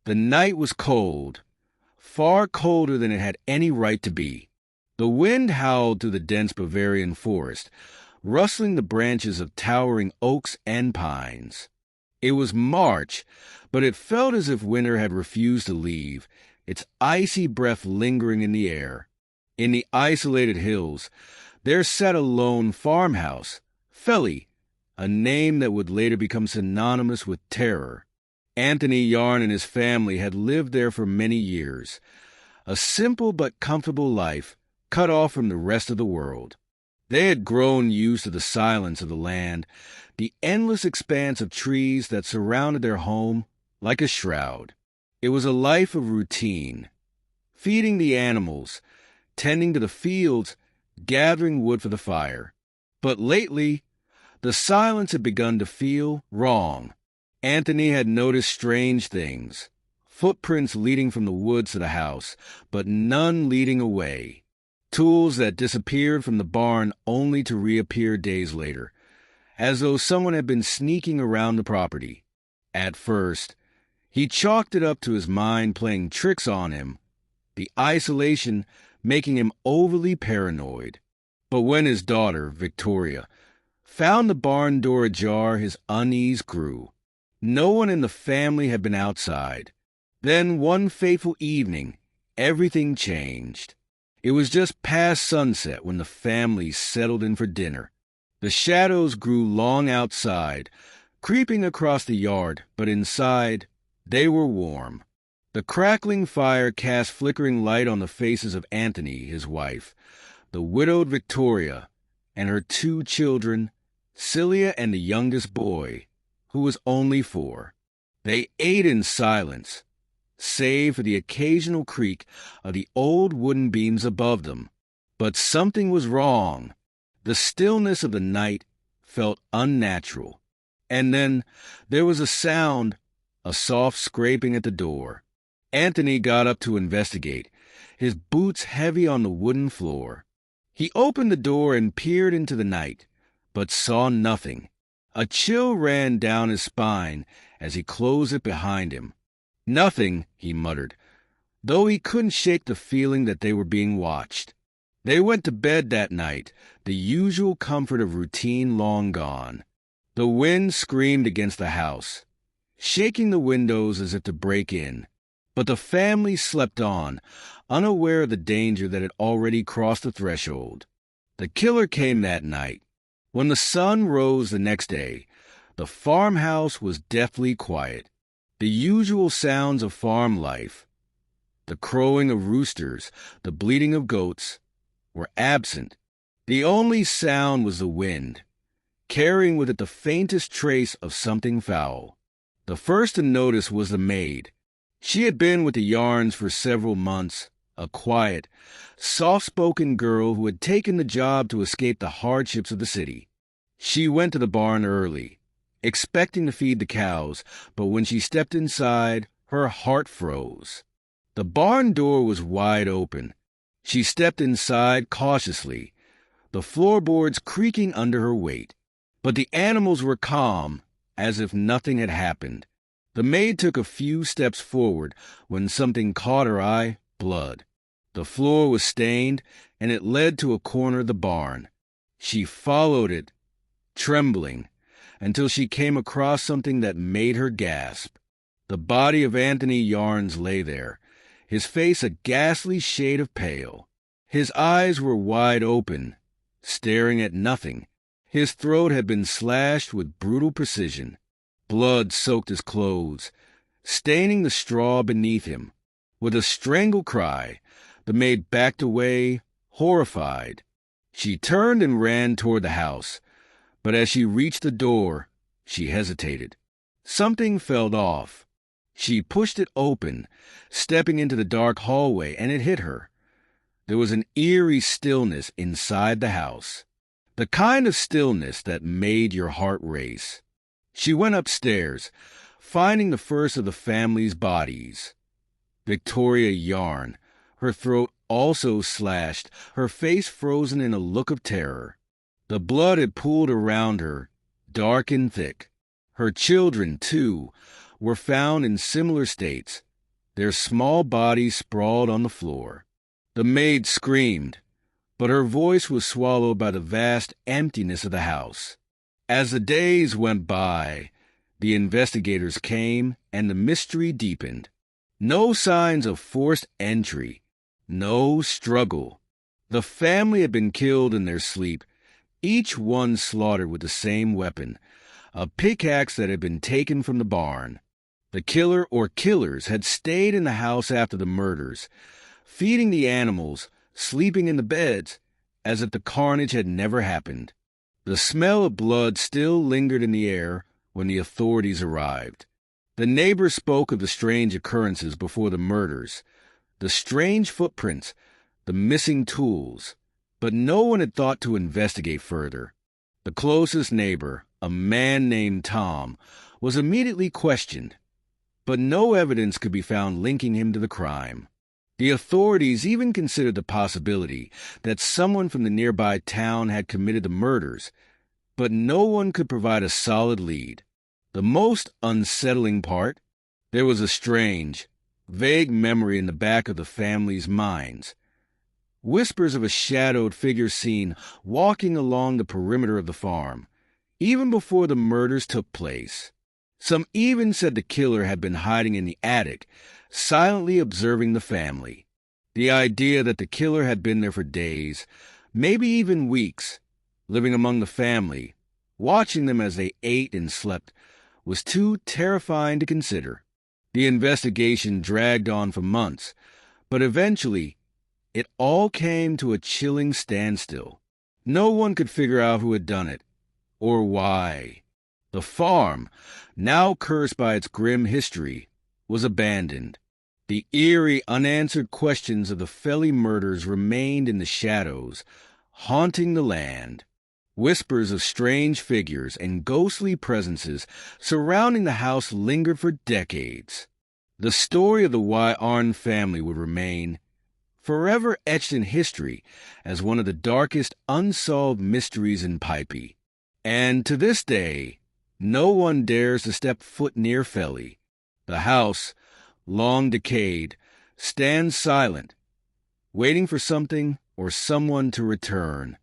The night was cold, far colder than it had any right to be. The wind howled through the dense Bavarian forest, rustling the branches of towering oaks and pines. It was March, but it felt as if winter had refused to leave, its icy breath lingering in the air. In the isolated hills, there sat a lone farmhouse, Feli, a name that would later become synonymous with terror. Anthony Yarn and his family had lived there for many years, a simple but comfortable life, cut off from the rest of the world. They had grown used to the silence of the land, the endless expanse of trees that surrounded their home like a shroud. It was a life of routine, feeding the animals, tending to the fields, gathering wood for the fire. But lately, the silence had begun to feel wrong. Anthony had noticed strange things, footprints leading from the woods to the house, but none leading away. Tools that disappeared from the barn only to reappear days later, as though someone had been sneaking around the property. At first, he chalked it up to his mind playing tricks on him, the isolation making him overly paranoid. But when his daughter, Victoria, found the barn door ajar, his unease grew. No one in the family had been outside. Then one fateful evening, everything changed. It was just past sunset when the family settled in for dinner. The shadows grew long outside, creeping across the yard, but inside, they were warm. The crackling fire cast flickering light on the faces of Anthony, his wife, the widowed Victoria, and her 2 children, Celia and the youngest boy, who was only 4. They ate in silence, save for the occasional creak of the old wooden beams above them. But something was wrong. The stillness of the night felt unnatural. And then there was a sound, a soft scraping at the door. Anthony got up to investigate, his boots heavy on the wooden floor. He opened the door and peered into the night, but saw nothing. A chill ran down his spine as he closed it behind him. Nothing, he muttered, though he couldn't shake the feeling that they were being watched. They went to bed that night, the usual comfort of routine long gone. The wind screamed against the house, shaking the windows as if to break in. But the family slept on, unaware of the danger that had already crossed the threshold. The killer came that night. When the sun rose the next day, the farmhouse was deathly quiet. The usual sounds of farm life, the crowing of roosters, the bleating of goats, were absent. The only sound was the wind, carrying with it the faintest trace of something foul. The first to notice was the maid. She had been with the Yarns for several months, a quiet, soft-spoken girl who had taken the job to escape the hardships of the city. She went to the barn early, expecting to feed the cows, but when she stepped inside, her heart froze. The barn door was wide open. She stepped inside cautiously, the floorboards creaking under her weight. But the animals were calm, as if nothing had happened. The maid took a few steps forward when something caught her eye: blood. The floor was stained, and it led to a corner of the barn. She followed it, trembling, until she came across something that made her gasp. The body of Anthony Yarns lay there, his face a ghastly shade of pale. His eyes were wide open, staring at nothing. His throat had been slashed with brutal precision. Blood soaked his clothes, staining the straw beneath him. With a strangled cry, the maid backed away, horrified. She turned and ran toward the house, but as she reached the door, she hesitated. Something felt off. She pushed it open, stepping into the dark hallway, and it hit her. There was an eerie stillness inside the house, the kind of stillness that made your heart race. She went upstairs, finding the first of the family's bodies. Victoria Yarn, her throat also slashed, her face frozen in a look of terror. The blood had pooled around her, dark and thick. Her children, too, were found in similar states, their small bodies sprawled on the floor. The maid screamed, but her voice was swallowed by the vast emptiness of the house. As the days went by, the investigators came and the mystery deepened. No signs of forced entry, no struggle. The family had been killed in their sleep, each one slaughtered with the same weapon, a pickaxe that had been taken from the barn. The killer or killers had stayed in the house after the murders, feeding the animals, sleeping in the beds, as if the carnage had never happened. The smell of blood still lingered in the air when the authorities arrived. The neighbors spoke of the strange occurrences before the murders, the strange footprints, the missing tools, but no one had thought to investigate further. The closest neighbor, a man named Tom, was immediately questioned, but no evidence could be found linking him to the crime. The authorities even considered the possibility that someone from the nearby town had committed the murders, but no one could provide a solid lead. The most unsettling part, there was a strange, vague memory in the back of the family's minds. Whispers of a shadowed figure seen walking along the perimeter of the farm, even before the murders took place. Some even said the killer had been hiding in the attic, silently observing the family. The idea that the killer had been there for days, maybe even weeks, living among the family, watching them as they ate and slept, was too terrifying to consider. The investigation dragged on for months, but eventually it all came to a chilling standstill. No one could figure out who had done it, or why. The farm, now cursed by its grim history, was abandoned. The eerie, unanswered questions of the Felly murders remained in the shadows, haunting the land. Whispers of strange figures and ghostly presences surrounding the house lingered for decades. The story of the Y. Arn family would remain, forever etched in history as one of the darkest unsolved mysteries in Pipey. And to this day, no one dares to step foot near Felly. The house, long decayed, stands silent, waiting for something or someone to return.